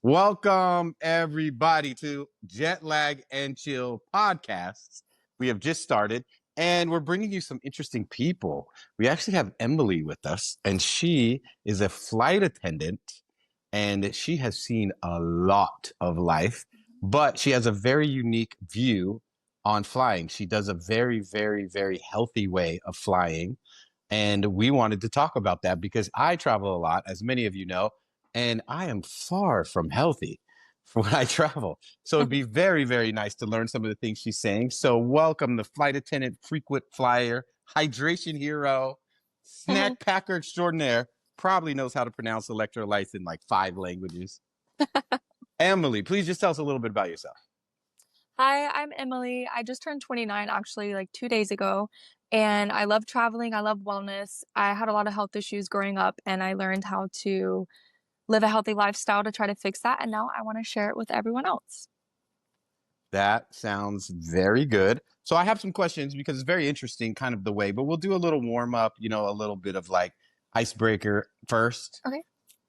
Welcome, everybody, to Jetlag and Chill podcasts. We have just started, and we're bringing you some interesting people. We actually have Emily with us, and she is a flight attendant, and she has seen a lot of life, but she has a very unique view on flying. She does a very, very, very healthy way of flying. And we wanted to talk about that because I travel a lot, as many of you know, and I am far from healthy for when I travel. So it'd be very, very nice to learn some of the things she's saying. So welcome the flight attendant, frequent flyer, hydration hero, snack packer extraordinaire, probably knows how to pronounce electrolytes in like 5 languages. Emily, please just tell us a little bit about yourself. Hi, I'm Emily. I just turned 29 actually like 2 days ago, and I love traveling. I love wellness. I had a lot of health issues growing up, and I learned how to live a healthy lifestyle to try to fix that. And now I want to share it with everyone else. That sounds very good. So I have some questions because it's very interesting, kind of the way, but we'll do a little warm up, a little bit of like icebreaker first. Okay.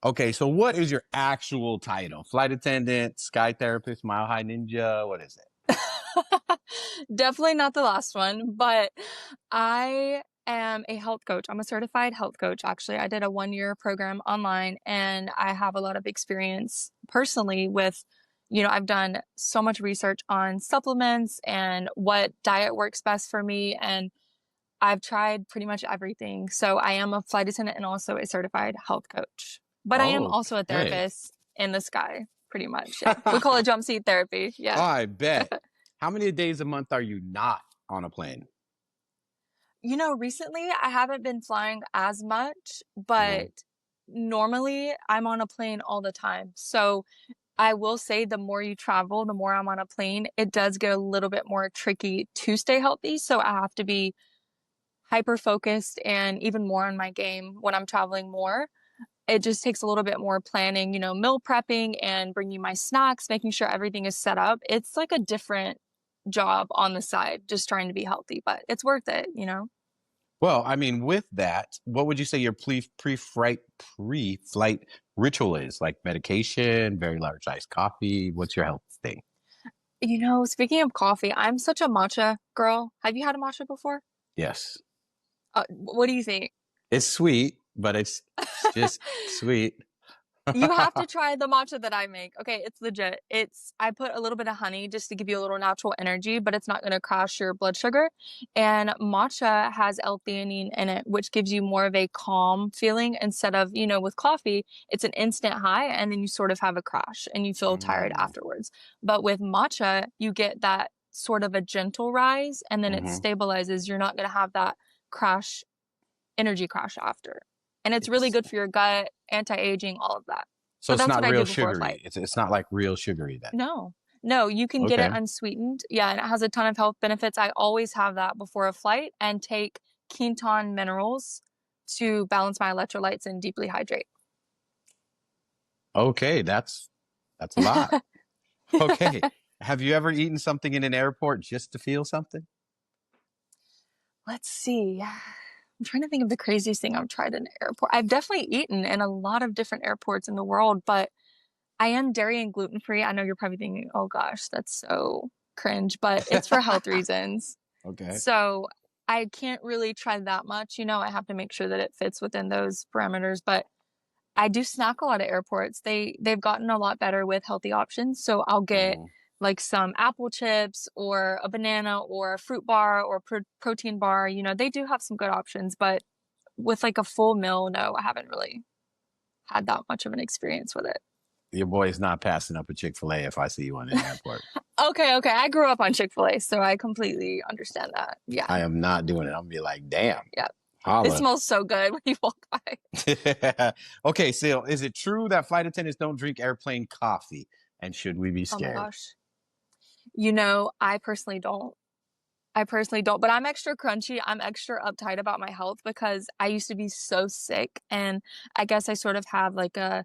Okay, so what is your actual title? Flight attendant, sky therapist, mile high ninja? What is it? Definitely not the last one, but I am a health coach. I'm a certified health coach, actually. I did a 1-year program online, and I have a lot of experience personally with, I've done so much research on supplements and what diet works best for me. And I've tried pretty much everything. So I am a flight attendant and also a certified health coach. But I am also a Okay. therapist in the sky, pretty much. Yeah. We call it jump seat therapy. Yeah. I bet. How many days a month are you not on a plane? Recently I haven't been flying as much, Mhm. but normally I'm on a plane all the time. So I will say the more you travel, the more I'm on a plane, it does get a little bit more tricky to stay healthy. So I have to be hyper focused and even more on my game when I'm traveling more. It just takes a little bit more planning, meal prepping and bringing my snacks, making sure everything is set up. It's like a different job on the side, just trying to be healthy, but it's worth it. Well, I mean, with that, what would you say your pre-flight ritual is? Like medication, very large iced coffee? What's your health thing? Speaking of coffee, I'm such a matcha girl. Have you had a matcha before? Yes. What do you think? It's sweet, but it's just sweet. You have to try the matcha that I make. Okay, it's legit. I put a little bit of honey just to give you a little natural energy, but it's not going to crash your blood sugar. And matcha has L-theanine in it, which gives you more of a calm feeling instead of, with coffee, it's an instant high and then you sort of have a crash and you feel tired Mm. afterwards. But with matcha, you get that sort of a gentle rise and then it Hmm. stabilizes. You're not going to have that crash, energy crash after. And it's really It's, good for your gut, anti-aging, all of that. so But it's that's not what I real do before a flight. sugary. It's not like real sugary then. No, no, you can get it Okay. unsweetened. Yeah, and it has a ton of health benefits. I always have that before a flight and take Quinton minerals to balance my electrolytes and deeply hydrate. Okay, that's a lot. Okay. Have you ever eaten something in an airport just to feel something? Let's see. I'm trying to think of the craziest thing I've tried in an airport. I've definitely eaten in a lot of different airports in the world, but I am dairy and gluten free. I know you're probably thinking, oh gosh, that's so cringe, but it's for health reasons. Okay. So I can't really try that much. I have to make sure that it fits within those parameters, but I do snack a lot at airports. They've gotten a lot better with healthy options. So I'll get Hmm. like some apple chips or a banana or a fruit bar or protein bar. They do have some good options, but with like a full meal, no, I haven't really had that much of an experience with it. Your boy's not passing up a Chick-fil-A if I see you in an airport. Okay, okay. I grew up on Chick-fil-A, so I completely understand that. Yeah, I am not doing it. I'm gonna be like, damn, yeah. It holla. smells so good when you walk by. Okay, so is it true that flight attendants don't drink airplane coffee? And should we be Oh my scared? gosh. I personally don't. I personally don't, but I'm extra crunchy. I'm extra uptight about my health because I used to be so sick, and I guess I sort of have like a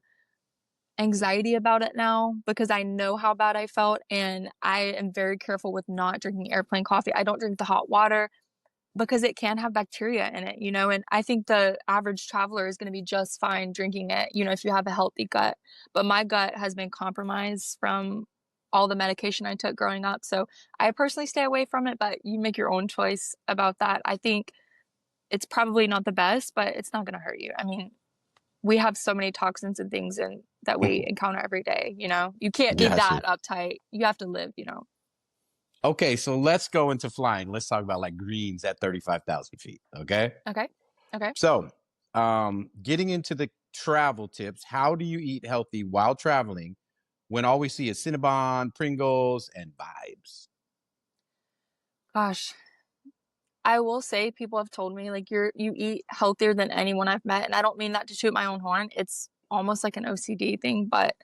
anxiety about it now because I know how bad I felt, and I am very careful with not drinking airplane coffee. I don't drink the hot water. because it can have bacteria in it, and I think the average traveler is going to be just fine drinking it, if you have a healthy gut. But my gut has been compromised from all the medication I took growing up. So I personally stay away from it, but you make your own choice about that. I think it's probably not the best, but it's not going to hurt you. I mean, we have so many toxins and things that we encounter every day, You can't be Got you. that uptight. You have to live. Okay, so let's go into flying. Let's talk about like greens at 35,000 feet. Okay. Okay. Okay. So, getting into the travel tips, how do you eat healthy while traveling when all we see is Cinnabon, Pringles, and vibes? Gosh, I will say people have told me like you eat healthier than anyone I've met, and I don't mean that to toot my own horn. It's almost like an OCD thing, but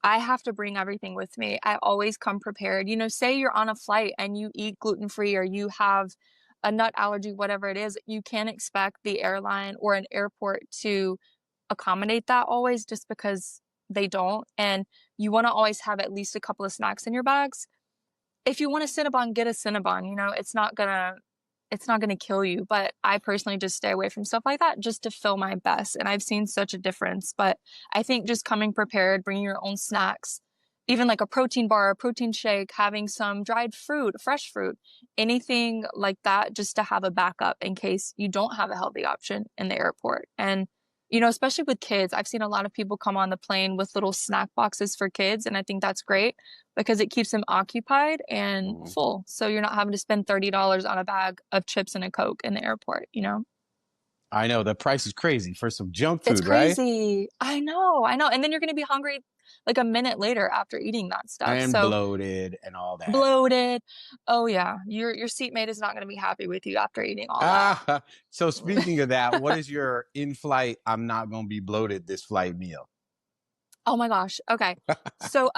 I have to bring everything with me. I always come prepared. Say you're on a flight and you eat gluten-free or you have a nut allergy, whatever it is, you can't expect the airline or an airport to accommodate that always just because they don't. And you want to always have at least a couple of snacks in your bags. If you want a Cinnabon, get a Cinnabon. It's not gonna kill you. But I personally just stay away from stuff like that just to feel my best. And I've seen such a difference. But I think just coming prepared, bringing your own snacks, even like a protein bar, a protein shake, having some dried fruit, fresh fruit, anything like that, just to have a backup in case you don't have a healthy option in the airport. And especially with kids, I've seen a lot of people come on the plane with little snack boxes for kids, and I think that's great because it keeps them occupied and Mhm. full. So you're not having to spend $30 on a bag of chips and a Coke in the airport. I know the price is crazy for some junk It's food, right? crazy. I know, I know. And then you're going to be hungry like a minute later after eating that stuff. And So bloated and all that. bloated. Oh yeah, your seatmate is not going to be happy with you after eating all that. Ah, so speaking of that, what is your in-flight, I'm not going to be bloated this flight meal? Oh my gosh. Okay. So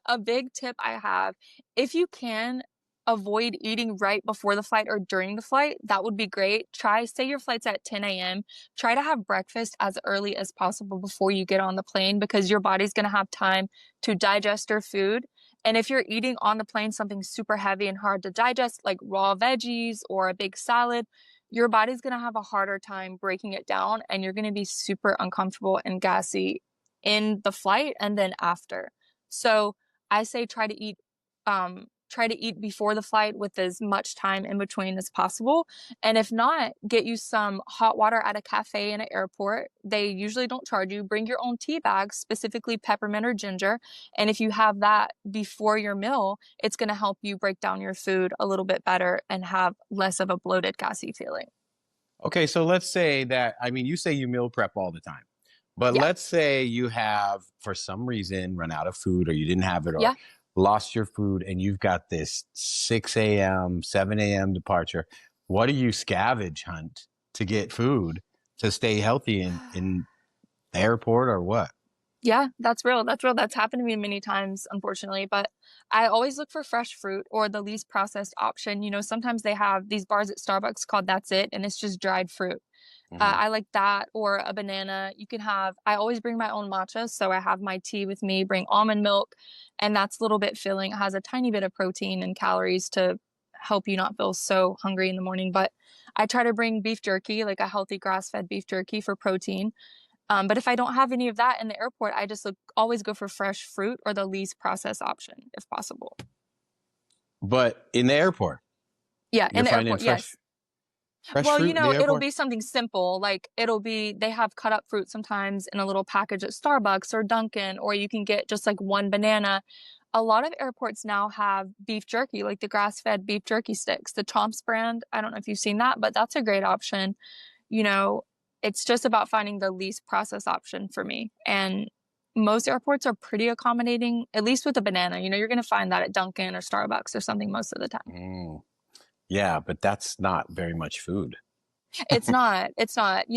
a big tip I have, if you can avoid eating right before the flight or during the flight, that would be great. Say your flight's at 10 a.m. Try to have breakfast as early as possible before you get on the plane because your body's going to have time to digest your food. And if you're eating on the plane something super heavy and hard to digest, like raw veggies or a big salad, your body's going to have a harder time breaking it down and you're going to be super uncomfortable and gassy in the flight and then after. So I say try to eat before the flight with as much time in between as possible. And if not, get you some hot water at a cafe in an airport. They usually don't charge you. Bring your own tea bags, specifically peppermint or ginger. And if you have that before your meal, it's going to help you break down your food a little bit better and have less of a bloated, gassy feeling. Okay, so let's say that, I mean, you say you meal prep all the time, but Yeah. let's say you have, for some reason, run out of food or you didn't have it or Yeah. lost your food and you've got this 6 a.m., 7 a.m. departure. What do you scavenge hunt to get food to stay healthy in the airport or what? Yeah, that's real. That's real. That's happened to me many times, unfortunately. But I always look for fresh fruit or the least processed option. Sometimes they have these bars at Starbucks called That's It, and it's just dried fruit. Hmm. I like that or a banana. I always bring my own matcha. So I have my tea with me, bring almond milk, and that's a little bit filling. It has a tiny bit of protein and calories to help you not feel so hungry in the morning. But I try to bring beef jerky, like a healthy grass-fed beef jerky for protein. But if I don't have any of that in the airport, I just always go for fresh fruit or the least processed option if possible. But in the airport, Yeah, in you're the finding airport, fresh yes. fresh Well, fruit in the it'll airport? be something simple. Like they have cut up fruit sometimes in a little package at Starbucks or Dunkin', or you can get just like one banana. A lot of airports now have beef jerky, like the grass-fed beef jerky sticks, the Chomps brand. I don't know if you've seen that, but that's a great option. You know, it's just about finding the least processed option for me. And most airports are pretty accommodating, at least with a banana. You're going to find that at Dunkin' or Starbucks or something most of the time. Mm, yeah, but that's not very much food. It's not. It's not.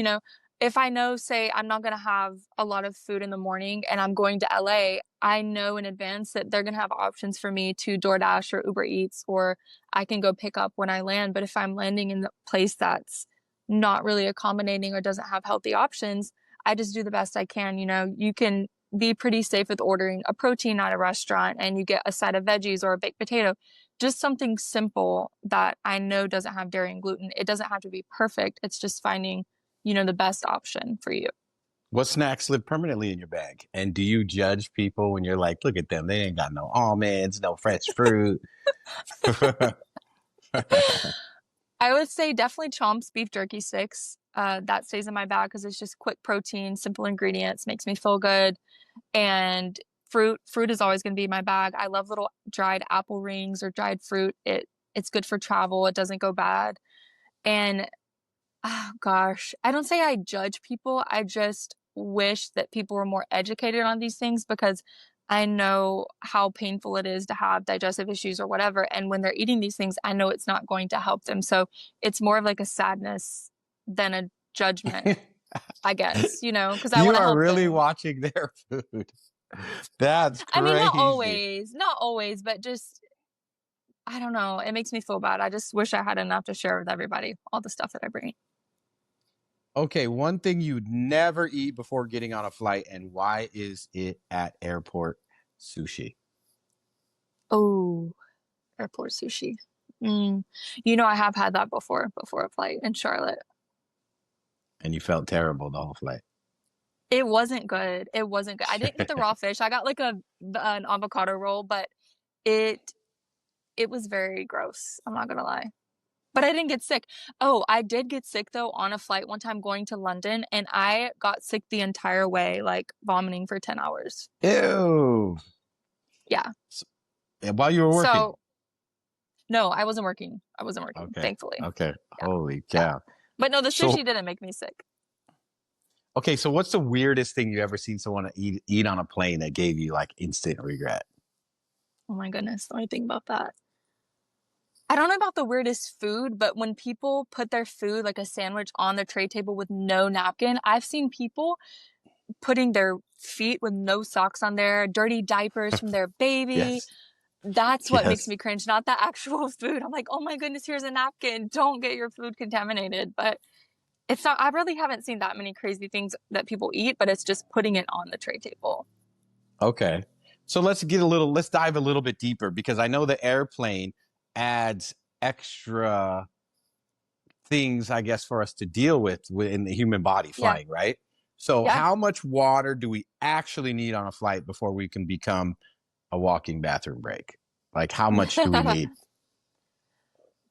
If I know, say, I'm not going to have a lot of food in the morning and I'm going to LA, I know in advance that they're going to have options for me to DoorDash or Uber Eats, or I can go pick up when I land. But if I'm landing in a place that's not really accommodating or doesn't have healthy options, I just do the best I can. You can be pretty safe with ordering a protein at a restaurant and you get a side of veggies or a baked potato. just something simple that I know doesn't have dairy and gluten. It doesn't have to be perfect. It's just finding, the best option for you. What snacks live permanently in your bag? And do you judge people when you're like, look at them, they ain't got no almonds, no fresh fruit? I would say definitely Chomp's beef jerky sticks. That stays in my bag because it's just quick protein, simple ingredients, makes me feel good. And fruit is always going to be in my bag. I love little dried apple rings or dried fruit. It's good for travel. It doesn't go bad. And oh gosh, I don't say I judge people. I just wish that people were more educated on these things because I know how painful it is to have digestive issues or whatever. And when they're eating these things, I know it's not going to help them. So it's more of like a sadness than a judgment, I guess, because I You want to are help really them. watching their food. That's I mean, crazy. not always, but just, I don't know. It makes me feel bad. I just wish I had enough to share with everybody, all the stuff that I bring. Okay, one thing you'd never eat before getting on a flight, and why is it at airport sushi? Oh, airport sushi. Mm. I have had that before a flight in Charlotte. And you felt terrible the whole flight. It wasn't good. It wasn't good. I didn't get the raw fish. I got like an avocado roll, but it it was very gross. I'm not gonna lie. But I didn't get sick. Oh, I did get sick though on a flight one time going to London, and I got sick the entire way, like vomiting for 10 hours. Ew. Yeah. S- While you were working. So no, I wasn't working. I wasn't working, Okay. thankfully. Okay. Yeah. Holy Yeah. cow. But no, the sushi So, didn't make me sick. okay, so what's the weirdest thing you ever seen someone eat on a plane that gave you like instant regret? Oh my goodness. Let me think about that. I don't know about the weirdest food, but when people put their food like a sandwich on their tray table with no napkin, I've seen people putting their feet with no socks on there, dirty diapers from their baby. Yes. That's what makes Yes. me cringe, not the actual food. I'm like, oh my goodness, here's a napkin. Don't get your food contaminated. But it's not, I really haven't seen that many crazy things that people eat, but it's just putting it on the tray table. Okay. So let's dive a little bit deeper because I know the airplane adds extra things, I guess, for us to deal with in the human body Yeah. flying, right? So, Yeah. how much water do we actually need on a flight before we can become a walking bathroom break? Like, how much do we need?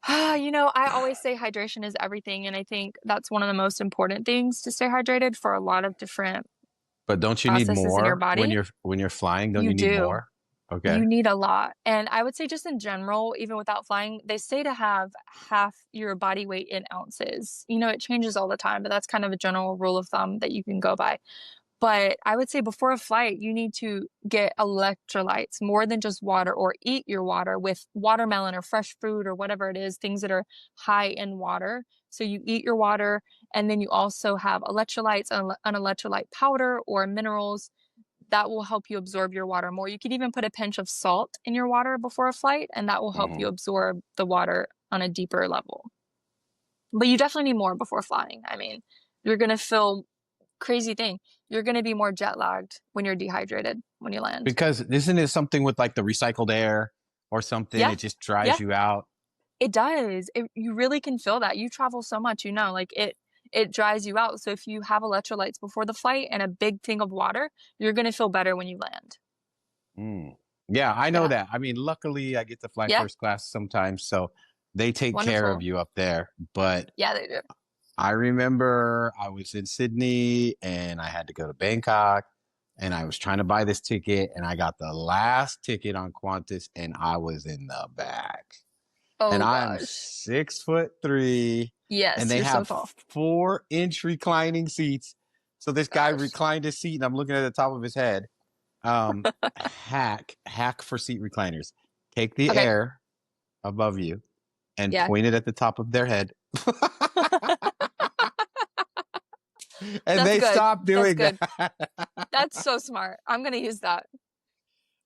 I always say hydration is everything, and I think that's one of the most important things to stay hydrated for a lot of different But don't you need processes in your more when body. you're flying? Don't You you need do. more? Okay. You need a lot. And I would say just in general, even without flying, they say to have half your body weight in ounces. It changes all the time, but that's kind of a general rule of thumb that you can go by. But I would say before a flight, you need to get electrolytes more than just water or eat your water with watermelon or fresh fruit or whatever it is, things that are high in water. So you eat your water and then you also have electrolytes, an electrolyte powder or minerals that will help you absorb your water more. You could even put a pinch of salt in your water before a flight and that will help Hmm. you absorb the water on a deeper level. But you definitely need more before flying. I mean, you're going to feel crazy thing. You're going to be more jet lagged when you're dehydrated when you land. Because isn't it something with like the recycled air or something? Yeah. It just dries Yeah, you out. it does. You really can feel that. You travel so much, like it dries you out. So if you have electrolytes before the flight and a big thing of water, you're going to feel better when you land. Mm. Yeah, I know Yeah. that. I mean, luckily I get to fly Yeah. first class sometimes, so they take care of Wonderful. you up there. But Yeah, they do. I remember I was in Sydney and I had to go to Bangkok and I was trying to buy this ticket and I got the last ticket on Qantas and I was in the back. And Oh I'm gosh. 6'3" and Yes, they you're so have tall. 4-inch reclining seats. So this guy Gosh. reclined his seat and I'm looking at the top of his head. Hack for seat recliners. Take the Okay. air above you and Yeah. point it at the top of their head. And That's they good. stopped That's doing good. that. That's so smart. I'm gonna use that.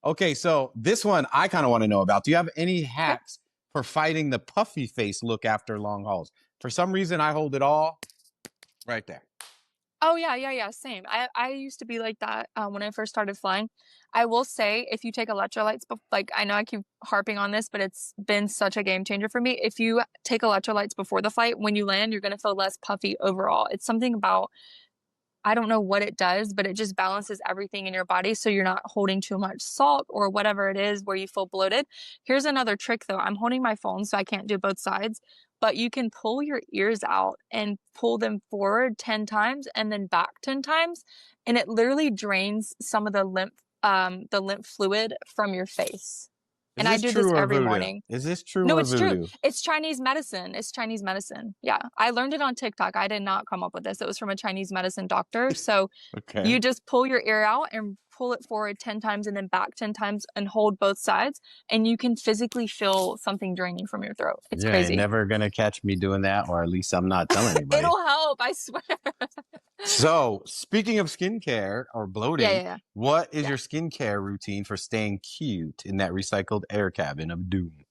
Okay, so this one I kind of want to know about. Do you have any Okay. hacks for fighting the puffy face look after long hauls? For some reason, I hold it all right there. Oh yeah, same. I used to be like that when I first started flying. I will say if you take electrolytes, like I know I keep harping on this, but it's been such a game changer for me. If you take electrolytes before the flight, when you land, you're gonna feel less puffy overall. It's something about I don't know what it does, but it just balances everything in your body so you're not holding too much salt or whatever it is where you feel bloated. Here's another trick though. I'm holding my phone so I can't do both sides, but you can pull your ears out and pull them forward 10 times and then back 10 times, and it literally drains some of the lymph fluid from your face. Is And I this do this true or every voodoo? morning. Is this true No, or it's true. voodoo? It's Chinese medicine. It's Chinese medicine. Yeah. I learned it on TikTok. I did not come up with this. It was from a Chinese medicine doctor. So Okay. you just pull your ear out and pull it forward 10 times and then back 10 times and hold both sides. And you can physically feel something draining from your throat. It's You ain't crazy. never gonna catch me doing that, or at least I'm not telling anybody. It'll help, I swear. So, speaking of skincare or Yeah, bloating, yeah, yeah. what is Yeah. your skincare routine for staying cute in that recycled air cabin of doom?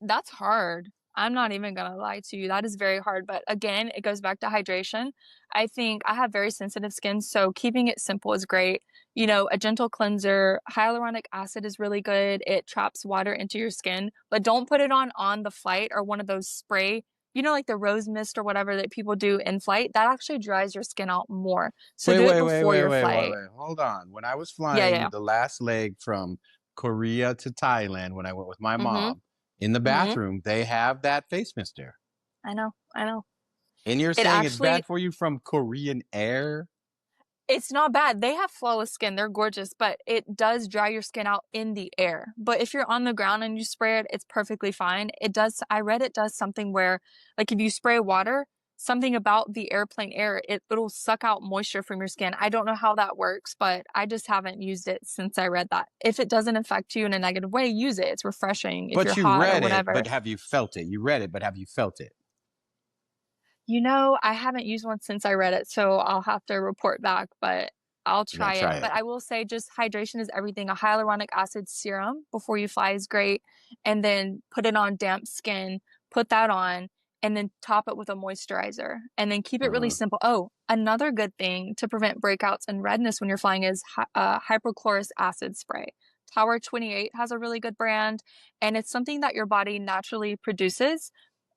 That's hard. I'm not even gonna lie to you. That is very hard. But again, it goes back to hydration. I think I have very sensitive skin, so keeping it simple is great. You know, a gentle cleanser, hyaluronic acid is really good. It traps water into your skin, but don't put it on the flight or one of those spray, you know, like the rose mist or whatever that people do in flight. That actually dries your skin out more. So Wait, do it wait, wait, before wait, your wait, wait, flight. wait. Hold on. When I was Yeah, yeah, flying yeah. the last leg from Korea to Thailand, when I went with my Mm-hmm. mom, in the Mm-hmm. bathroom, they have that face mister. I know, I know. And you're It saying it's actually bad for you from Korean air? It's not bad. They have flawless skin. They're gorgeous, but it does dry your skin out in the air. But if you're on the ground and you spray it, it's perfectly fine. It does, I read it does something where, like if you spray water, something about the airplane air, it'll suck out moisture from your skin. I don't know how that works, but I just haven't used it since I read that. If it doesn't affect you in a negative way, use it. It's refreshing if you're But you hot or read it, but whatever. have you felt it? You read it, but have you felt it? You know, I haven't used one since I read it, so I'll have to report back, but I'll You gotta try it. try But it. I will say just hydration is everything. A hyaluronic acid serum before you fly is great. And then put it on damp skin, put that on, and then top it with a moisturizer. And then keep it really Uh-huh. simple. Oh, another good thing to prevent breakouts and redness when you're flying is hypochlorous acid spray. Tower 28 has a really good brand, and it's something that your body naturally produces,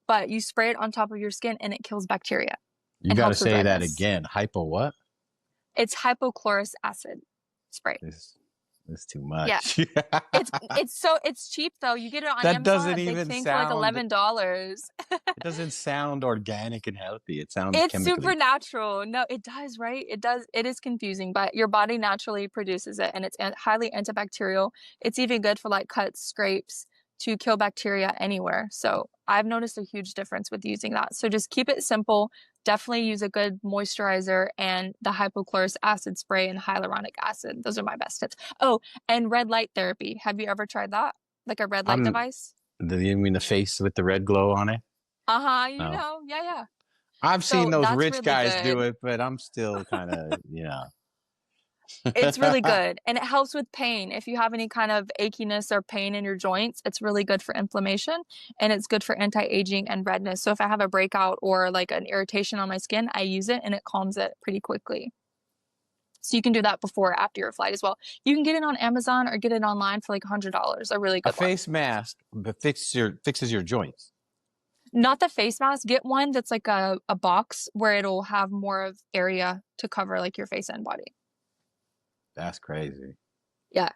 but you spray it on top of your skin and it kills bacteria You and gotta helps with say that redness. again. Hypo what? It's hypochlorous acid spray. This too Yeah. much. It's cheap though. You get it on That Amazon, doesn't a big even thing for like sound $11. it doesn't sound organic and healthy. It sounds It's super chemically. natural. No, it does, right? It does. It is confusing, but your body naturally produces it and it's highly antibacterial. It's even good for like cuts, scrapes to kill bacteria anywhere. So I've noticed a huge difference with using that. So just keep it simple. Definitely use a good moisturizer and the hypochlorous acid spray and hyaluronic acid. Those are my best tips. Oh, and red light therapy. Have you ever tried that? Like a red light I'm device? you mean the face with the red glow on it? Uh-huh, you No. know. Yeah, yeah. I've seen So those that's rich really guys do good. it, but I'm still kind of, It's really good. And it helps with pain. If you have any kind of achiness or pain in your joints, it's really good for inflammation and it's good for anti-aging and redness. So if I have a breakout or like an irritation on my skin, I use it and it calms it pretty quickly. So you can do that before or after your flight as well. You can get it on Amazon or get it online for like $100, a really A good one. face mask but fixes your joints. Not the face mask, get one that's like a box where it'll have more of area to cover like your face and body. That's crazy. Yeah.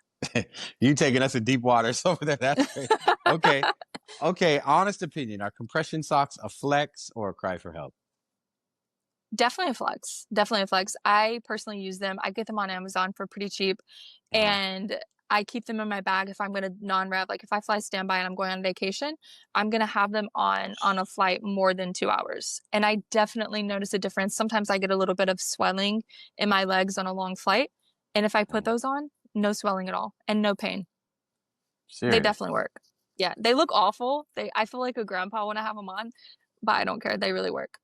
You taking us in deep waters over there. That's crazy. Okay. Okay. Honest opinion. Are compression socks a flex or a cry for help? Definitely a flex. Definitely a flex. I personally use them. I get them on Amazon for pretty cheap, Uh-huh. and I keep them in my bag if I'm going to non-rev. Like if I fly standby and I'm going on vacation, I'm going to have them on a flight more than 2 hours. And I definitely notice a difference. Sometimes I get a little bit of swelling in my legs on a long flight, and if I put those on, no swelling at all and no pain. They definitely Seriously. work. Yeah, they look awful. I feel like a grandpa when I have them on, but I don't care. They really work.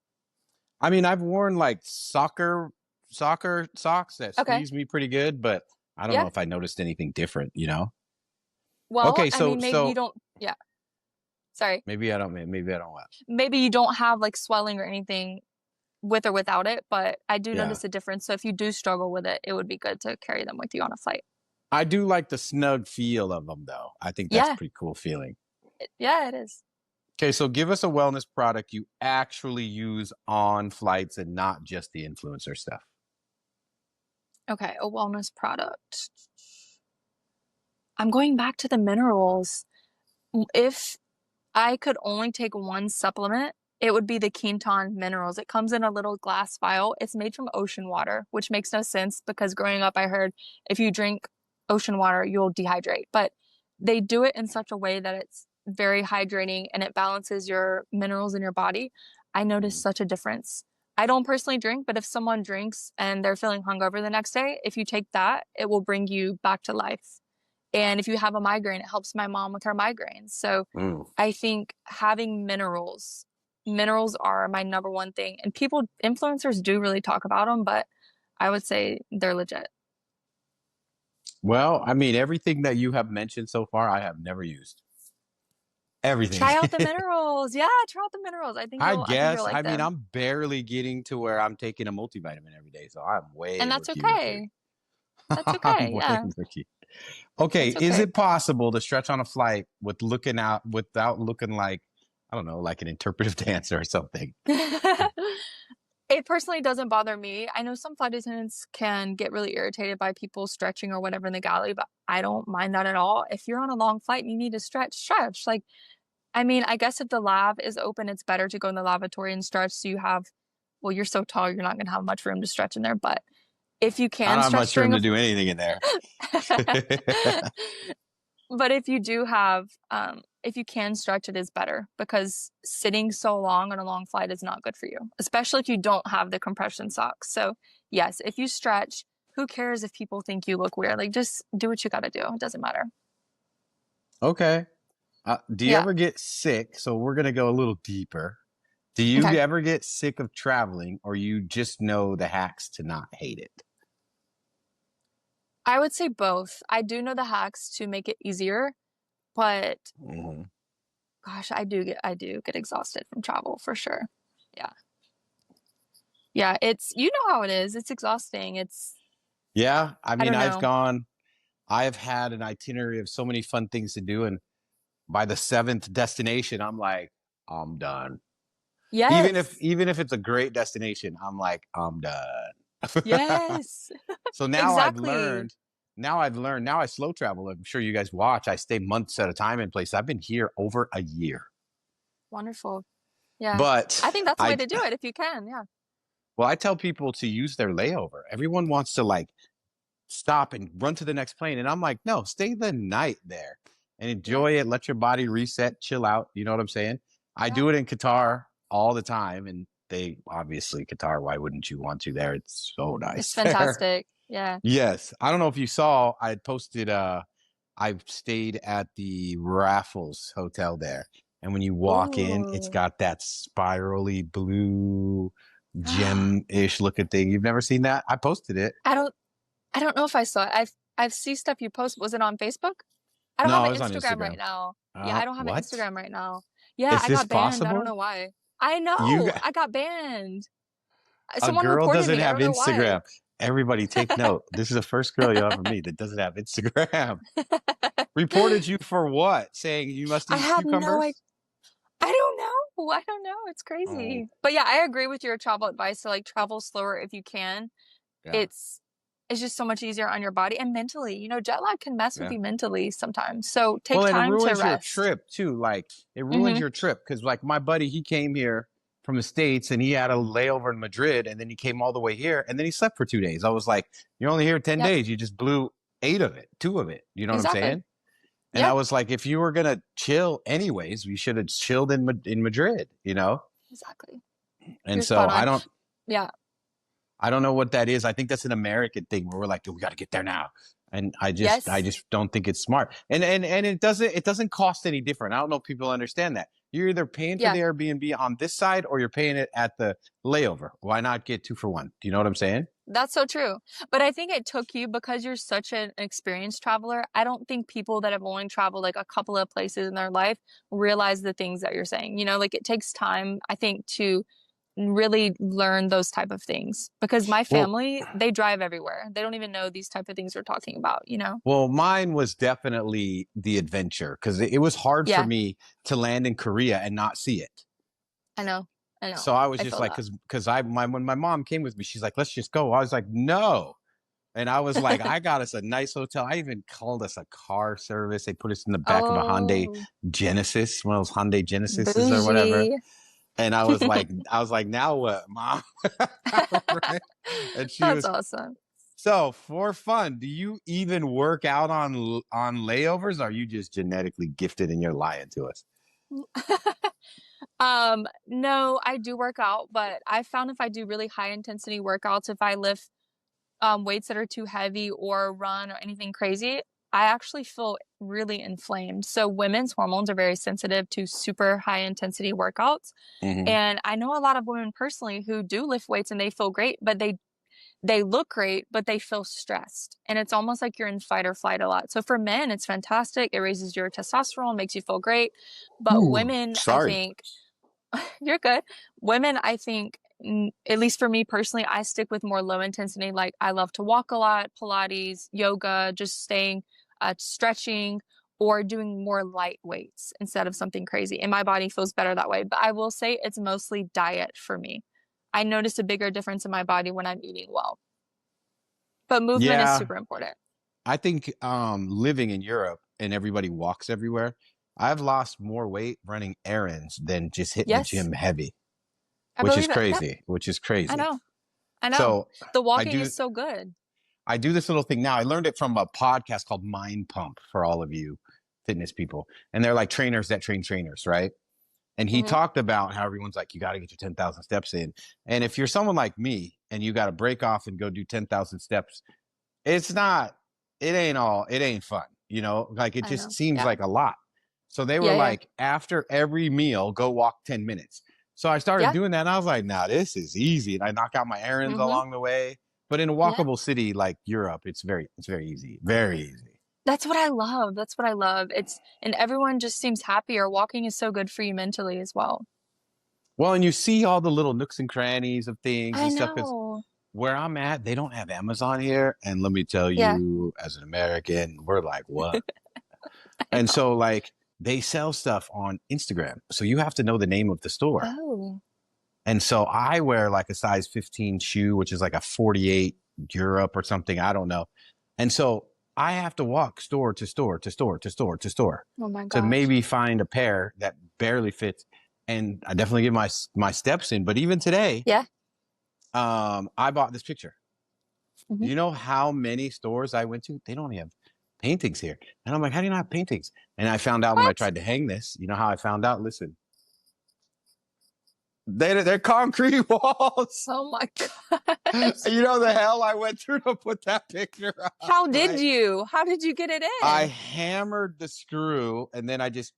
I mean, I've worn like soccer socks that Okay. squeeze me pretty good, but I don't know Yeah. if I noticed anything different. Well, Okay, I mean, maybe you so don't, yeah, sorry. maybe I don't what. Maybe you don't have like swelling or anything with or without it, but I do Yeah. notice a difference. So if you do struggle with it, it would be good to carry them with you on a flight. I do like the snug feel of them, though. I think that's Yeah, pretty cool feeling. yeah, it is. Okay, so give us a wellness product you actually use on flights and not just the influencer stuff. Okay, a wellness product. I'm going back to the minerals. If I could only take one supplement, it would be the Quinton minerals. It comes in a little glass vial. It's made from ocean water, which makes no sense because growing up, I heard if you drink ocean water, you'll dehydrate. But they do it in such a way that it's very hydrating and it balances your minerals in your body. I noticed Mhm. such a difference. I don't personally drink, but if someone drinks and they're feeling hungover the next day, if you take that, it will bring you back to life. And if you have a migraine, it helps my mom with her migraines. So Mm. I think having minerals are my number one thing. And people, influencers do really talk about them, but I would say they're legit. Well, I mean, everything that you have mentioned so far, I have never used. Everything. Try out the minerals. Yeah, try out the minerals. I I think you'll guess. I like mean, them. I'm barely getting to where I'm taking a multivitamin every day, so I'm And way that's rookie rookie. okay. That's I'm okay. way Yeah, rookie. Okay, that's is okay. it possible to stretch on a flight with looking out without looking like I don't know, like an interpretive dancer or something? It personally doesn't bother me. I know some flight attendants can get really irritated by people stretching or whatever in the galley, but I don't mind that at all. If you're on a long flight and you need to stretch, stretch. Like, I mean, I guess if the lav is open, it's better to go in the lavatory and stretch. So you have, well, you're so tall, you're not going to have much room to stretch in there. But if you I can don't have stretch much room during to a, do anything in there. but if you do have, if you can stretch, it is better because sitting so long on a long flight is not good for you, especially if you don't have the compression socks. So yes, if you stretch, who cares if people think you look weird? Like just do what you got to do. It doesn't matter. Okay. Do you Yeah. ever get sick? So we're gonna go a little deeper. Do you Okay. ever get sick of traveling, or you just know the hacks to not hate it? I would say both. I do know the hacks to make it easier, but Mhm. gosh, I do get exhausted from travel for sure. Yeah. Yeah, it's you know how it is. It's exhausting. Yeah, I I mean, don't know. I've had an itinerary of so many fun things to do, and by the seventh destination, I'm like, I'm done. Yes. Even if it's a great destination, I'm like, I'm done. Yes. So now I've Exactly. learned. Now I slow travel. I'm sure you guys watch. I stay months at a time in place. I've been here over a year. Wonderful. Yeah. But I think that's the way I to do it if you can. Yeah. well, I tell people to use their layover. Everyone wants to like stop and run to the next plane. And I'm like, no, stay the night there and Yeah. enjoy it. Let your body reset, chill out. You know what I'm saying? I Yeah. do it in Qatar all the time. And they obviously, Qatar, why wouldn't you want to there? It's so It's nice there. fantastic. Yeah. Yes. I don't know if you saw, I had posted, I've stayed at the Raffles Hotel there. And when you walk in, it's Ooh. got that spirally blue gem-ish looking thing. You've never seen that? I posted it. I don't I don't know if I saw it. I've seen stuff you post. Was it on Facebook? I don't have No, it an was on Instagram right Instagram. now. Yeah, I don't have an What? Instagram right now. Yeah, Is I this got banned. I don't possible? know why. I You know. got, I got banned. a Someone girl reported doesn't me. I have don't know why. Instagram. Everybody take note. This is the first girl you'll ever meet that doesn't have Instagram. Reported you for what? Saying you must I eat have no idea. cucumbers? I don't know. I don't know. It's Oh, crazy. But yeah, I agree with your travel advice to like travel slower if you can. yeah. It's it's just so much easier on your body and mentally. Jet lag can mess with Yeah. you mentally sometimes. So take Well, and it time to ruins your rest. trip too. Like it ruins Hmm. your trip because, like, my buddy, he came here from the States and he had a layover in Madrid, and then he came all the way here, and then he slept for 2 days. I was like, "You're only here 10 Yep, days. You just blew eight of it, two of it." You know what I'm exactly. saying? And I Yeah, was like, if you were gonna chill anyways, we should have chilled in Madrid. You know? exactly. And You're so spot on. Yeah. I don't know what that is. I think that's an American thing where we're like, we got to get there now. And I Yes. just don't think it's smart. And it doesn't cost any different. I don't know if people understand that. You're either paying for Yeah. the Airbnb on this side or you're paying it at the layover. Why not get two for one? Do you know what I'm saying? That's so true. But I think it took you because you're such an experienced traveler. I don't think people that have only traveled like a couple of places in their life realize the things that you're saying. Like it takes time, I think, to really learn those type of things because my Well, family, they drive everywhere. They don't even know these type of things we're talking about, you know? well, mine was definitely the adventure because it was hard for Yeah, me to land in Korea and not see it. I know. I So know. I was I just feel like, that. because when my mom came with me, she's like, let's just go. I was like, no. And I was like, I got us a nice hotel. I even called us a car service. They put us in the back of a Hyundai Oh, Genesis, one of those Hyundai Genesises or whatever. bougie. And I was like, now what, mom? Right? And she That's was, awesome. so for fun, do you even work out on layovers? Or are you just genetically gifted and you're lying to us? No, I do work out, but I found if I do really high intensity workouts, if I lift weights that are too heavy or run or anything crazy, I actually feel really inflamed. So women's hormones are very sensitive to super high intensity workouts. Mm-hmm. And I know a lot of women personally who do lift weights and they feel great, but they look great, but they feel stressed. And it's almost like you're in fight or flight a lot. So for men, it's fantastic. It raises your testosterone, makes you feel great. But Ooh, women, I sorry. think, you're good. Women, I think, at least for me personally, I stick with more low intensity. Like I love to walk a lot, Pilates, yoga, just staying, stretching, or doing more light weights instead of something crazy. And my body feels better that way. But I will say it's mostly diet for me. I notice a bigger difference in my body when I'm eating well. But movement is Yeah, super important. I think living in Europe and everybody walks everywhere, I've lost more weight running errands than just hitting the Yes, gym heavy, I believe it. Yep, which is I crazy. know. I know. So The I walking do is so good. I do this little thing now. I learned it from a podcast called Mind Pump for all of you fitness people. And they're like trainers that train trainers, right? And he Hmm. talked about how everyone's like, you got to get your 10,000 steps in. And if you're someone like me and you got to break off and go do 10,000 steps, it's not, it ain't fun. Like it I just know. seems Yeah. like a lot. So they were Yeah, yeah. like, after every meal, go walk 10 minutes. So I started Yeah. doing that and I was like, nah, this is easy. And I knock out my errands Hmm. along the way. But in a Yeah. walkable city like Europe, it's very easy. Very easy. That's what I love. That's what I love. And everyone just seems happier. Walking is so good for you mentally as well. Well, and you see all the little nooks and crannies of things I and stuff because know. where I'm at, they don't have Amazon here. And let me tell Yeah, you, as an American, we're like, what? I And know. so, like, they sell stuff on Instagram. So you have to know the name of the store. Oh, And so I wear like a size 15 shoe, which is like a 48 Europe or something. I don't know. And so I have to walk store to store to store to store to store oh my to gosh. maybe find a pair that barely fits. And I definitely get my steps in. But even today, Yeah. I bought this picture. Do Hmm. you know how many stores I went to? They don't have paintings here. And I'm like, how do you not have paintings? And I found out when I What? tried to hang this, you know how I found out? Listen, they're concrete walls. Oh my gosh. You know the hell I went through to put that picture up, How did right? you? How did you get it I in? hammered the screw and then I just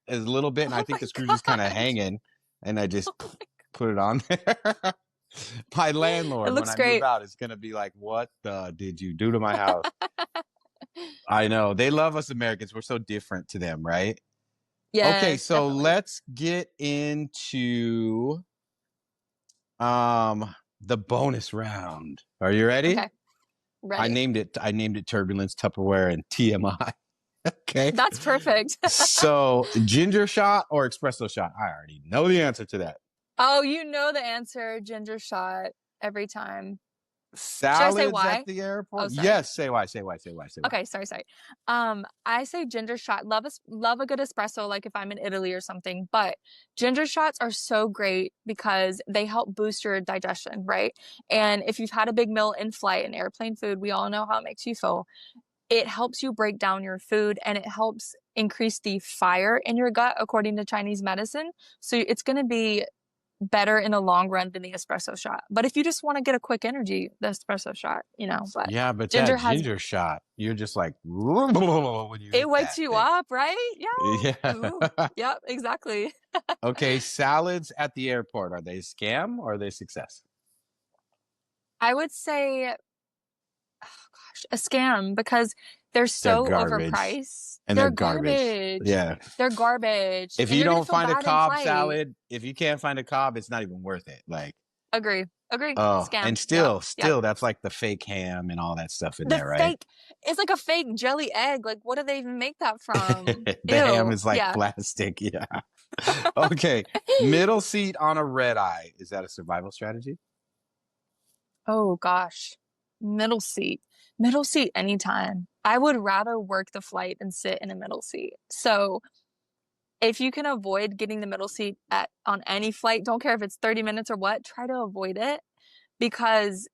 a little bit, and I Oh think my the screw's just kind of gosh. hanging, and I just Oh my, put it on there. My it landlord, when looks I move great. out, is gonna be like, "What the did you do to my house?" I know they love us Americans. We're so different to them, right? Okay, Yes, so definitely. let's get into the bonus round. Are you ready? Okay, ready. I named it Turbulence, Tupperware, and TMI. Okay. That's perfect. So ginger shot or espresso shot? I already know the answer to that. Oh, you know the answer. Ginger shot every time. Should I say Salads at why? the Oh, airport? sorry. Yes. Say why, say why, say why, say why. Okay, sorry, sorry. I say ginger shot. Love a good espresso, like if I'm in Italy or something. But ginger shots are so great because they help boost your digestion, right? And if you've had a big meal in flight and airplane food, we all know how it makes you feel. It helps you break down your food and it helps increase the fire in your gut, according to Chinese medicine. So it's going to be better in the long run than the espresso shot. But if you just want to get a quick energy, the espresso shot, but Yeah, but that ginger has ginger shot, you're just like when you it hit wakes that you thing. up, right? Yeah. Yeah. Ooh. Yep, exactly. Okay, salads at the airport. Are they a scam or are they a success? I would say gosh, a scam because they're They're so garbage. overpriced. And they're They're garbage. garbage. Yeah. They're garbage. If And you you're gonna don't feel find a bad in Cobb flight. salad, if you can't find a Cobb, it's not even worth it. Like, Agree. Agree. oh, and Scam. Yep. Yep. still, that's like the fake ham and all that stuff in The there, right? fake, it's like a fake jelly egg. Like, what do they even make that from? The ham Ew. is like Yeah. plastic. Yeah. Okay. Middle seat on a red eye. Is that a survival strategy? Oh gosh. Middle seat. Middle seat anytime. I would rather work the flight than sit in a middle seat. So if you can avoid getting the middle seat at on any flight, don't care if it's 30 minutes or what, try to avoid it because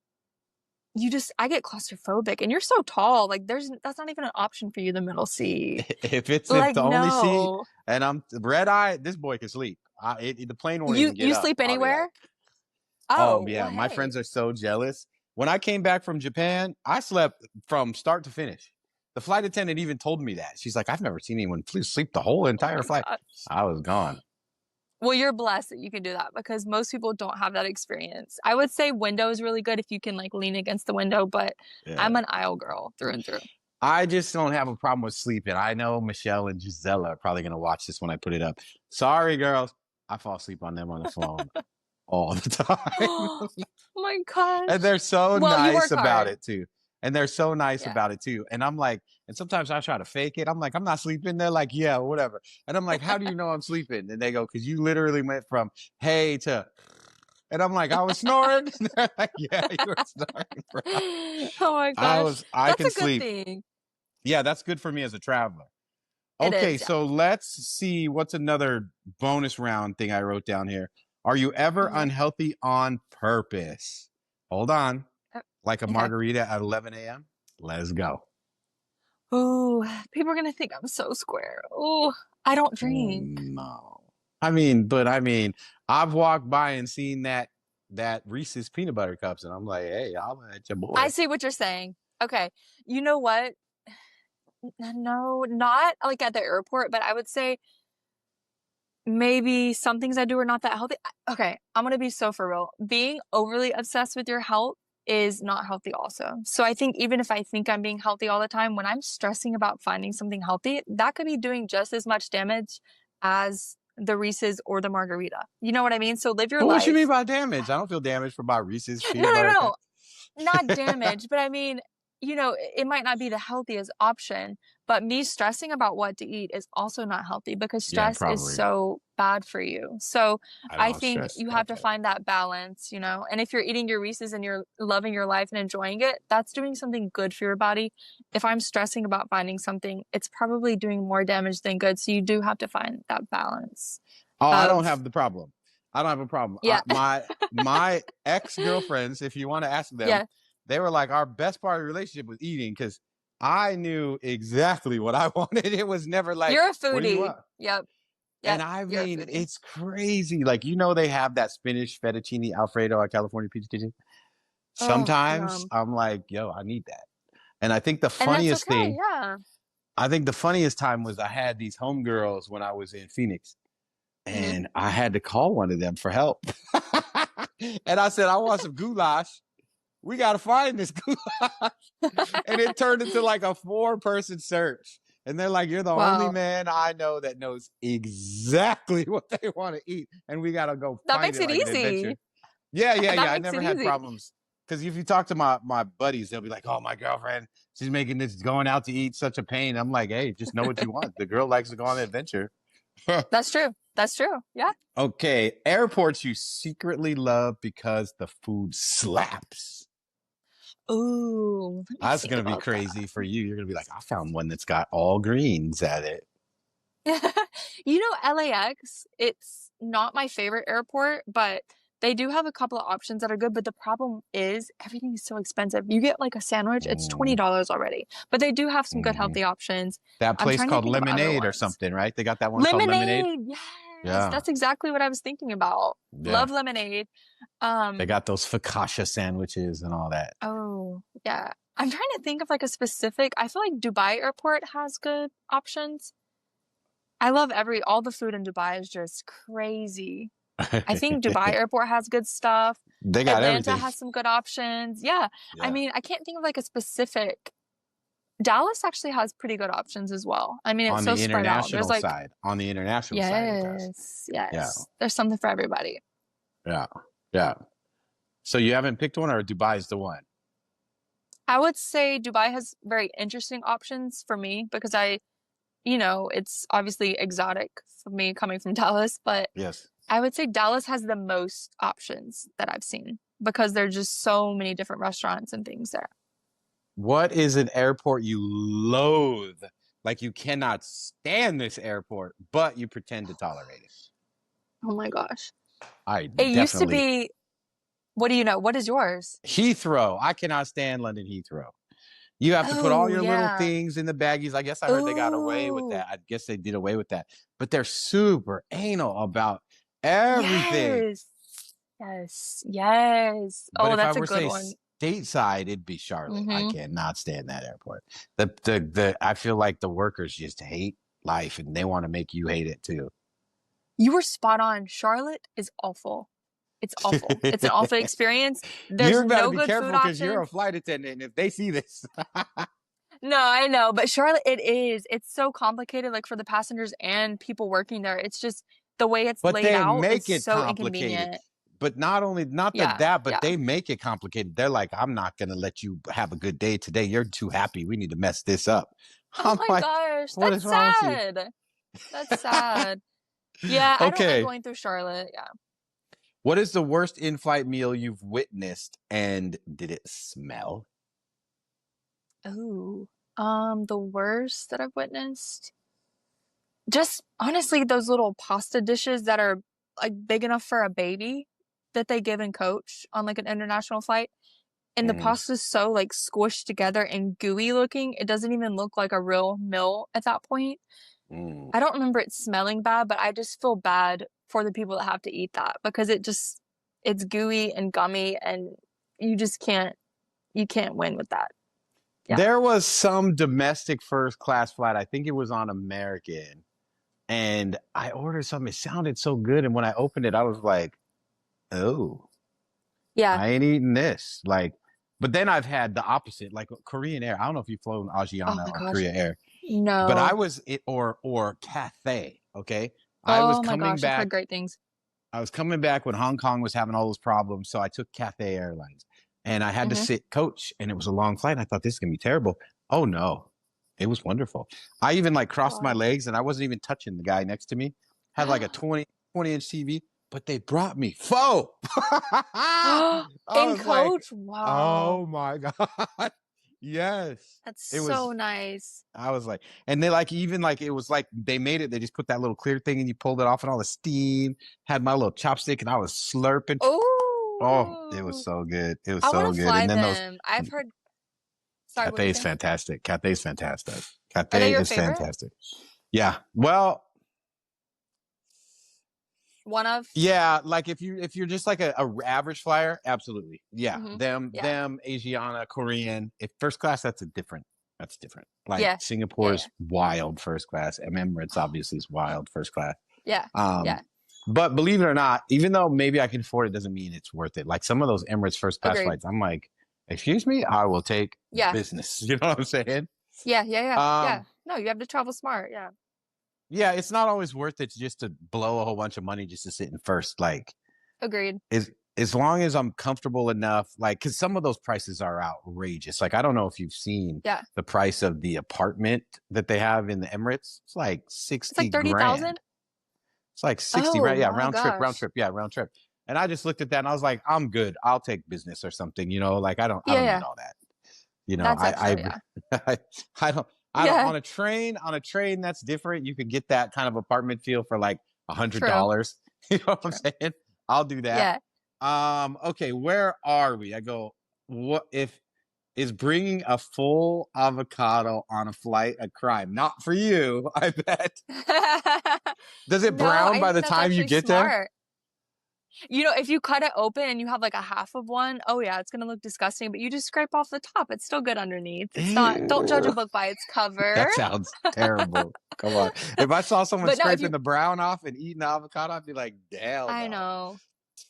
I get claustrophobic and you're so tall. Like that's not even an option for you, the middle seat. If it's Like, the only seat no. and I'm red eye, this boy can sleep. The plane won't even get You up. sleep I'll be anywhere? like, oh, Oh, yeah. well, My hey. friends are so jealous. When I came back from Japan, I slept from start to finish. The flight attendant even told me that. She's like, I've never seen anyone sleep the whole Oh entire my flight. gosh. I was gone. Well, you're blessed that you can do that because most people don't have that experience. I would say window is really good if you can like lean against the window, but Yeah. I'm an aisle girl through and through. I just don't have a problem with sleeping. I know Michelle and Gisela are probably going to watch this when I put it up. Sorry, girls. I fall asleep on them on the phone all the time. Oh my And gosh. they're so Well, you nice work about hard. it too. And they're so nice Yeah. about it too. And I'm like, and sometimes I try to fake it. I'm like, I'm not sleeping. They're like, yeah, whatever. And I'm like, how do you know I'm sleeping? And they go, because you literally went from hey to, and I'm like, I was snoring. And they're like, yeah, you were snoring, bro. Oh my gosh. I That's can a good sleep. thing. Yeah, that's good for me as a traveler. It Okay, is, yeah. so let's see what's another bonus round thing I wrote down here. Are you ever Mhm. unhealthy on purpose? Hold on. Uh, Like a Okay. margarita at 11 a.m.? Let's go. Oh, people are gonna think I'm so square. Oh, I don't Oh, drink. no. I mean, I've walked by and seen that Reese's peanut butter cups, and I'm like, hey, I'll at your I boy. see what you're saying. Okay. You know what? No, not like at the airport, but I would say maybe some things I do are not that healthy. Okay, I'm gonna be so for real. Being overly obsessed with your health is not healthy also. So I think even if I think I'm being healthy all the time, when I'm stressing about finding something healthy, that could be doing just as much damage as the Reese's or the margarita. You know what I mean? So live your Well, what you mean life. by damage? I don't feel damaged for my Reese's No, peanut no, butter no. cups. Not damage, but I mean, it might not be the healthiest option, but me stressing about what to eat is also not healthy because Yeah, stress is probably. so bad for you. So I I don't think stress you have about to that. find that balance, and if you're eating your Reese's and you're loving your life and enjoying it, that's doing something good for your body. If I'm stressing about finding something, it's probably doing more damage than good. So you do have to find that balance Oh, I don't of, have the problem. I don't have a problem. yeah, My ex girlfriends, if you want to ask them, yeah, they were like, our best part of the relationship was eating because I knew exactly what I wanted. It was never like, you're a what do you foodie. want? Yep, And yep, I you're a mean, foodie. it's crazy. Like, they have that spinach fettuccine Alfredo at California Pizza Kitchen. Oh, Sometimes yum. I'm like, yo, I need that. And And that's okay, yeah. I think the funniest time was I had these homegirls when I was in Phoenix Hmm. and I had to call one of them for help. And I said, I want some goulash. We got to find this goulash. And it turned into like a 4-person search. And they're like, you're the only Wow. man I know that knows exactly what they want to eat. And we got to go That find makes it it like an adventure. easy. Yeah, yeah, That yeah. I makes never it had easy. problems. Because if you talk to my buddies, they'll be like, oh, my girlfriend, she's making this going out to eat such a pain. I'm like, hey, just know what you want. The girl likes to go on an adventure. That's true. That's true. Yeah. Okay, airports you secretly love because the food slaps. Ooh, let me That's think gonna be about crazy for you. You're gonna be like, I found one that's got all greens at it. that. LAX, it's not my favorite airport, but they do have a couple of options that are good. But the problem is everything is so expensive. You get like a sandwich, it's Mm, $20 already. But they do have some good mhm. healthy options. That I'm place trying to called think of other Lemonade or ones. something, right? They got that one called Lemonade. Lemonade, yes, Yeah, that's exactly what I was thinking about. yeah. Love lemonade. They Um, got those focaccia sandwiches and all that. Oh, yeah. I'm trying to think of like a specific. I feel like Dubai airport has good options. I love all the food in Dubai is just crazy. I think Dubai Airport has good stuff. They got Atlanta everything. has some good options. Yeah. I Yeah. mean, I can't think of like a specific. Dallas actually has pretty good options as well. I mean, it's On so the spread out. There's international like, side. On the international side, it does. yes, Yeah. yes. There's something for everybody. Yeah. Yeah. So you haven't picked one, or Dubai is the one? I would say Dubai has very interesting options for me because it's obviously exotic for me coming from Dallas, but Yes. I would say Dallas has the most options that I've seen because there's just so many different restaurants and things there. What is an airport you loathe? Like you cannot stand this airport, but you pretend to tolerate it. Oh my gosh. I It used to definitely be, what do you know? What is yours? Heathrow. I cannot stand London Heathrow. You have to put all Oh, your little yeah. things in the baggies. I guess I heard they got away with Oh, that. I guess they did away with that. But they're super anal about everything. yes. Yes. Yes. But Oh, if I that's a were to good say one. stateside, it'd be Charlotte. I Hmm. cannot stand that airport. The I feel like the workers just hate life and they want to make you hate it too. You were spot on. Charlotte is awful. It's awful. It's an awful experience. There's You're got to no be good food careful because you're options. a flight attendant. And if they see this, No, I know, but Charlotte, it is. It's so complicated, like for the passengers and people working there. It's just the way it's but laid they out is make it so complicated. inconvenient. But not Yeah, that, but yeah. they make it complicated. They're like, I'm not going to let you have a good day today. You're too happy. We need to mess this up. Oh I'm my like, gosh, what that's is wrong with you? sad. That's sad. Yeah, I don't like Okay. going through Charlotte. Yeah. What is the worst in-flight meal you've witnessed, and did it smell? Oh, the worst that I've witnessed. Just honestly, those little pasta dishes that are like big enough for a baby that they give in coach on like an international flight. And the Mm, pasta's so like squished together and gooey looking. It doesn't even look like a real meal at that point. mm. I don't remember it smelling bad, but I just feel bad for the people that have to eat that because it's gooey and gummy and you just you can't win with that. Yeah. There was some domestic first class flight. I think it was on American. And I ordered something. It sounded so good. And when I opened it, I was like, oh, Yeah. I ain't eating this. Like, but then I've had the opposite, like Korean Air. I don't know if you've flown Oh Asiana my or gosh. Korea Air, but I No. was it or Cathay. Okay. I was Oh my coming gosh, I've heard back. great things. I was coming back when Hong Kong was having all those problems. So I took Cathay Airlines and I had to Hmm. sit coach and it was a long flight. I thought this is going to be terrible. Oh no, it was wonderful. I even like crossed my Wow. legs and I wasn't even touching the guy next to me. Had like a 20-inch TV, but they brought me pho. I In was like, coach? Wow. oh my God. Yes. That's It was so nice. I was like, and they like even like it was like they made it. They just put that little clear thing and you pulled it off, and all the steam had my little chopstick, and I was slurping. Oh, it was Oh, so good. It was I so want to good. fly And then those them. I've heard, sorry, what were you Cathay's saying? fantastic. Cathay's fantastic. Are they Cathay your is favorite? fantastic. Yeah. Well, One of? yeah. Like if you're just like a average flyer, absolutely. Yeah. Hmm. Yeah. Them Asiana, Korean. If first class, that's different. Like Yeah. Yeah. Yeah. Singapore's wild first class. Emirates obviously is wild first class. Yeah. Um, Yeah. but believe it or not, even though maybe I can afford it, doesn't mean it's worth it. Like some of those Emirates first class Agreed. flights, I'm like, excuse me, I will take Yeah. business. You know what I'm saying? Yeah. Yeah. Yeah. Yeah. Um, No, you have to travel smart. Yeah. yeah, it's not always worth it just to blow a whole bunch of money just to sit in first. Like, Agreed. as long as I'm comfortable enough, like, because some of those prices are outrageous. Like, I don't know if you've seen Yeah. the price of the apartment that they have in the Emirates. It's like It's 60 like 30,000. grand. It's like 60 Oh grand. Yeah, my round gosh. trip. Yeah, round trip. And I just looked at that and I was like, I'm good. I'll take business or something, you know, like I Yeah. don't need Yeah. all that. You know, That's extra. Yeah. I don't Yeah. on a train that's different. You could get that kind of apartment feel for like True. $100. You know what I'm True. saying? I'll do that. Yeah. Okay, where are we? I go, what if is bringing a full avocado on a flight a crime? Not for you, I bet. Does it No, brown I by think the that's time you actually get there? smart. If you cut it open and you have like a half of one, oh yeah, it's gonna look disgusting, but you just scrape off the top. It's still good underneath. It's not, don't judge a Ew. book by its cover. That sounds terrible. Come on. If I saw someone But no, if scraping you, the brown off and eating the avocado, I'd be like, hell I no. know,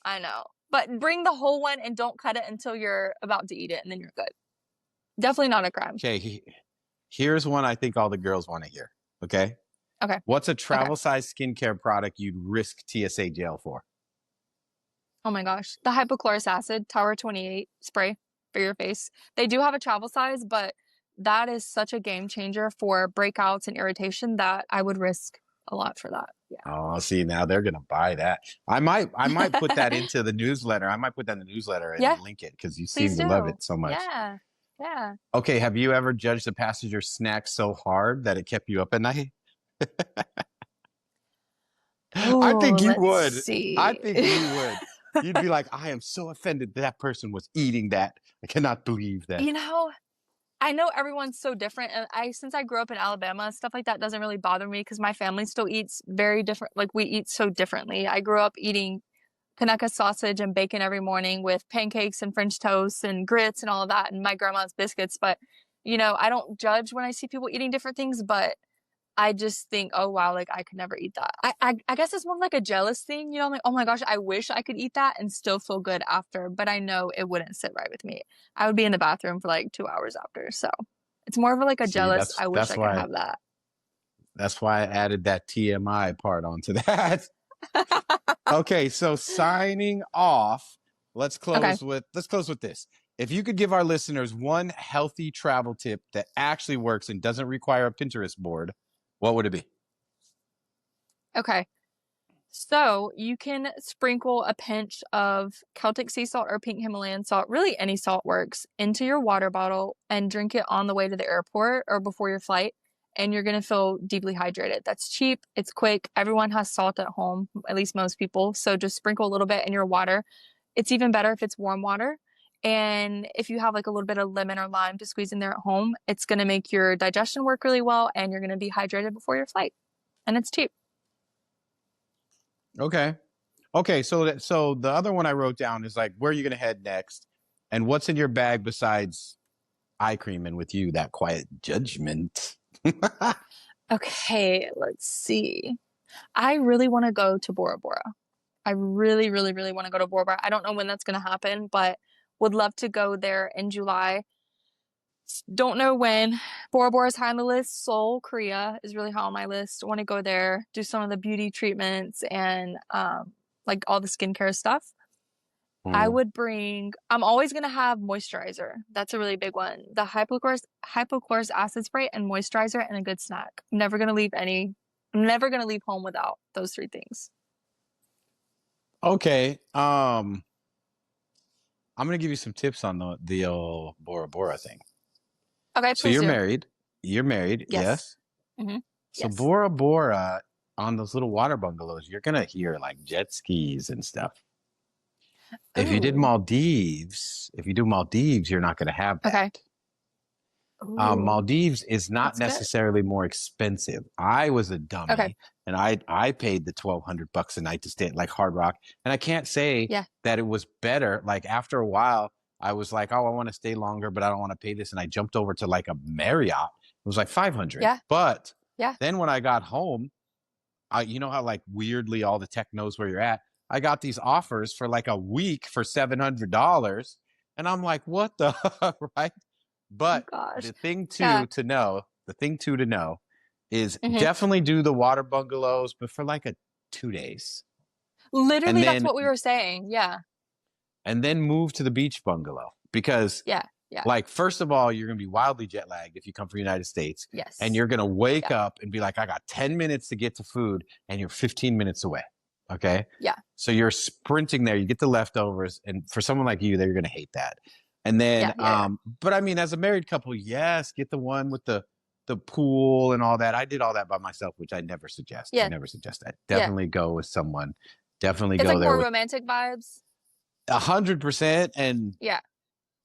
I know. But bring the whole one and don't cut it until you're about to eat it, and then you're good. Definitely not a crime. Okay, here's one I think all the girls want to hear. Okay. Okay. What's a Okay. travel size skincare product you'd risk TSA jail for? Oh my gosh. The hypochlorous acid Tower 28 spray for your face. They do have a travel size, but that is such a game changer for breakouts and irritation that I would risk a lot for that. Oh, see, now they're gonna buy that. I might put that Yeah. into the newsletter. I might put that in the newsletter and Yeah, link it because you seem please to love do. it so much. Yeah. Yeah. Okay, have you ever judged a passenger's snack so hard that it kept you up at night? I Oh, think you let's would. I see. think you would. You'd be like, I am so offended that person was eating that. I cannot believe that. You know, I know everyone's so different, and since I grew up in Alabama, stuff like that doesn't really bother me because my family still eats very different. Like we eat so differently. I grew up eating Kanaka sausage and bacon every morning with pancakes and French toast and grits and all of that, and my grandma's biscuits. But I don't judge when I see people eating different things, but I just think, oh wow, like I could never eat that. I guess it's more like a jealous thing, I'm like, oh my gosh, I wish I could eat that and still feel good after, but I know it wouldn't sit right with me. I would be in the bathroom for like 2 hours after. So it's more of like a See, jealous, that's I wish that's I could why have that. that's why I added that TMI part onto that. Okay, so signing off, Okay. let's close with this. If you could give our listeners one healthy travel tip that actually works and doesn't require a Pinterest board, what would it be? Okay. So you can sprinkle a pinch of Celtic sea salt or pink Himalayan salt, really any salt works, into your water bottle and drink it on the way to the airport or before your flight. And you're going to feel deeply hydrated. That's cheap. It's quick. Everyone has salt at home, at least most people. So just sprinkle a little bit in your water. It's even better if it's warm water. And if you have like a little bit of lemon or lime to squeeze in there at home, it's going to make your digestion work really well and you're going to be hydrated before your flight. And it's cheap. Okay. Okay, so the other one I wrote down is like, where are you gonna head next? And what's in your bag besides eye cream and with you, that quiet judgment? Okay, let's see. I really want to go to Bora Bora. I really, really, really want to go to Bora Bora. I don't know when that's going to happen, but would love to go there in July. Don't know when. Bora Bora is high on the list. Seoul, Korea is really high on my list. Want to go there, do some of the beauty treatments and like all the skincare stuff. Hmm. I'm always going to have moisturizer. That's a really big one. The hypochlorous acid spray and moisturizer and a good snack. I'm never going to leave home without those three things. Okay. I'm gonna give you some tips on the old Bora Bora thing. Okay, So please you're do. married. You're married, Yes. yes. Mm-hmm. So Yes. Bora Bora on those little water bungalows, you're gonna hear like jet skis and stuff. Ooh. If you do Maldives, you're not gonna have that. Okay. Ooh. Maldives is not That's good. necessarily more expensive. I was a Okay. dummy and I paid the $1,200 a night to stay at like Hard Rock. And I can't say Yeah. that it was better. Like after a while, I was like, oh, I want to stay longer, but I don't want to pay this. And I jumped over to like a Marriott. It was like 500. Yeah. But Yeah. then when I got home, you know how like weirdly all the tech knows where you're at. I got these offers for like a week for $700. And I'm like, what the right? Oh But gosh. the Yeah. thing two to know is Mm-hmm. definitely do the water bungalows, but for like a 2 days. And Literally, that's then what we were saying. Yeah. move to the beach bungalow. Because Yeah. Yeah. like, first of all, you're gonna be wildly jet lagged if you come from the United States. And Yes. you're gonna wake Yeah. up and be like, I got 10 minutes to get to food, and you're 15 minutes away. Okay. Yeah. So you're sprinting there, you get the leftovers, and for someone like you, they're gonna hate that. And then Yeah. Yeah. but I mean, as a married couple, yes, get the one with the pool and all that. I did all that by myself, which I never suggest. I Yeah. never suggest that. Yeah. Definitely go with someone. Definitely It's go like there more with romantic vibes. 100%, and Yeah.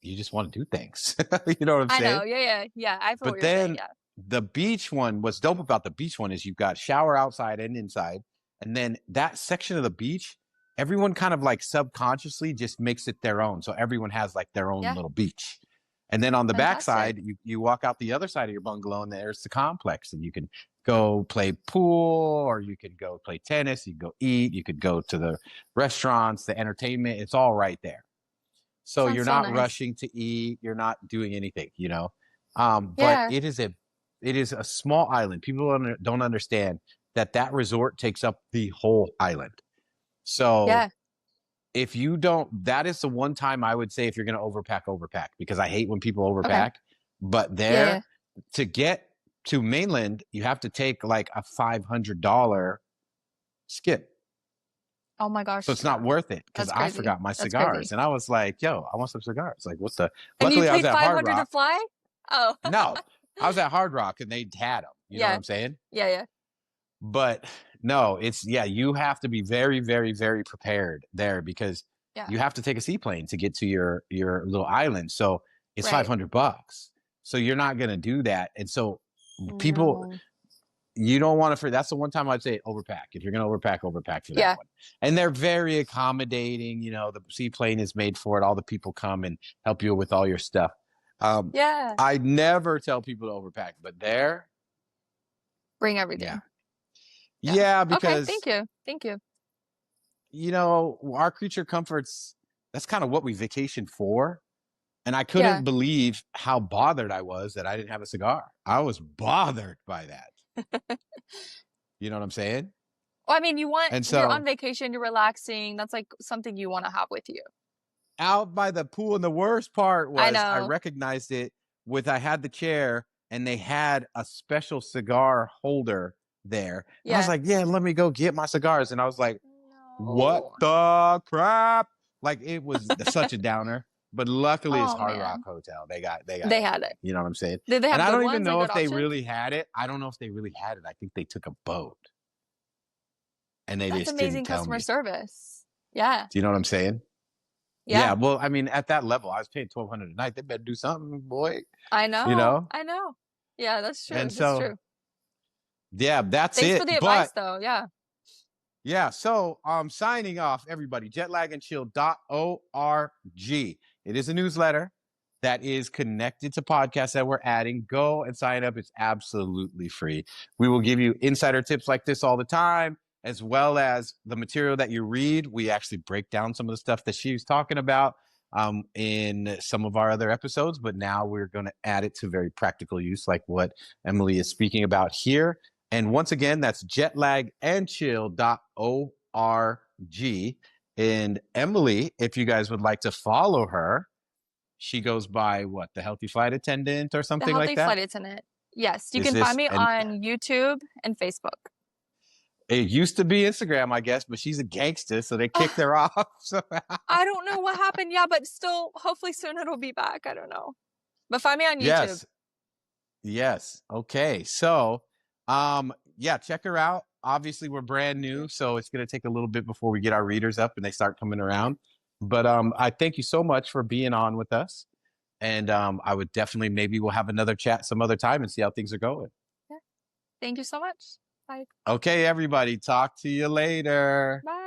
you just want to do things. You know what I'm I saying? know. Yeah. Yeah. Yeah. I feel what But you're saying. then Yeah. the beach one, what's dope about the beach one is you've got shower outside and inside. And then that section of the beach everyone kind of like subconsciously just makes it their own. So everyone has like their own Yeah. little beach. And then on the Fantastic. backside, you walk out the other side of your bungalow and there's the complex. And you can go play pool, or you could go play tennis, you can go eat, you could go to the restaurants, the entertainment. It's all right there. So Sounds you're so not nice. rushing to eat, you're not doing anything, you know. But Yeah. it is a small island. People don't understand that that resort takes up the whole island. So Yeah. if you don't, that is the one time I would say, if you're going to overpack, because I hate when people Okay. overpack. But Yeah, yeah. there, to get to mainland, you have to take like a $500 skip. Oh my So gosh. it's Yeah. not worth it, because That's I crazy. forgot my That's cigars. crazy. And I was like, yo, I want some cigars. Like, what's the, And you luckily I was paid at Hard 500 to Rock. fly? Oh. No, I was at Hard Rock and they had them. You know what Yeah. I'm saying? Yeah, yeah. But no, it's, yeah, you have to be very, very, very prepared there, because Yeah. you have to take a seaplane to get to your little island. So it's Right. $500. So you're not going to do that. And so people, No. you don't want to, that's the one time I'd say overpack. If you're going to overpack for that Yeah. one. And they're very accommodating. You know, the seaplane is made for it. All the people come and help you with all your stuff. Yeah. I never tell people to overpack, but there, Bring everything. yeah. Yeah. Yeah, Okay. because, Thank you. Thank you. you know, our creature comforts, that's kind of what we vacation for. And I Yeah. couldn't believe how bothered I was that I didn't have a cigar. I was bothered by that. You know what I'm saying? Well, I mean, And you're on so vacation, you're relaxing. That's like something you want to have with you. out by the pool, and the worst part I was I know. recognized it I had the chair and they had a special cigar holder there. And I was Yeah. like, yeah, let me go get my cigars. And I was like, what No. the crap? Like, it was such a downer. But luckily it's Oh Hard Rock man. Hotel. They got They had everything. it. You know what I'm saying? Did they And have I good don't even ones, like know good if they options? really had it. I don't know if they really had it. I think they took a boat and they That's just didn't amazing tell customer me. service. Yeah. Do you know what I'm saying? Yeah. Yeah. Well, I mean, at that level, I was paying $1,200 a night. They better do something, boy. I You know. know? I know. Yeah, that's true. And That's so, true. yeah, that's Thanks for it. the advice But though. Yeah. yeah, so signing off, everybody. Jetlagandchill.org. It is a newsletter that is connected to podcasts that we're adding. Go and sign up. It's absolutely free. We will give you insider tips like this all the time, as well as the material that you read. We actually break down some of the stuff that she's talking about in some of our other episodes, but now we're going to add it to very practical use, like what Emily is speaking about here. And once again, that's jetlagandchill.org. And Emily, if you guys would like to follow her, she goes by what, the Healthy Flight Attendant or The something like Healthy that? Flight Attendant. Yes, you Is can find this, me and on YouTube and Facebook. it used to be Instagram, I guess, but she's a gangster, so they kicked her off. So I don't know what happened. Yeah, but still, hopefully soon it'll be back. I don't know. But find me on YouTube. Yes. Okay. So, yeah, check her out. Obviously, we're brand new, so it's going to take a little bit before we get our readers up and they start coming around. But I thank you so much for being on with us. And I would definitely, maybe we'll have another chat some other time and see how things are going. Yeah. Thank you so much. Bye. Okay, everybody. Talk to you later. Bye.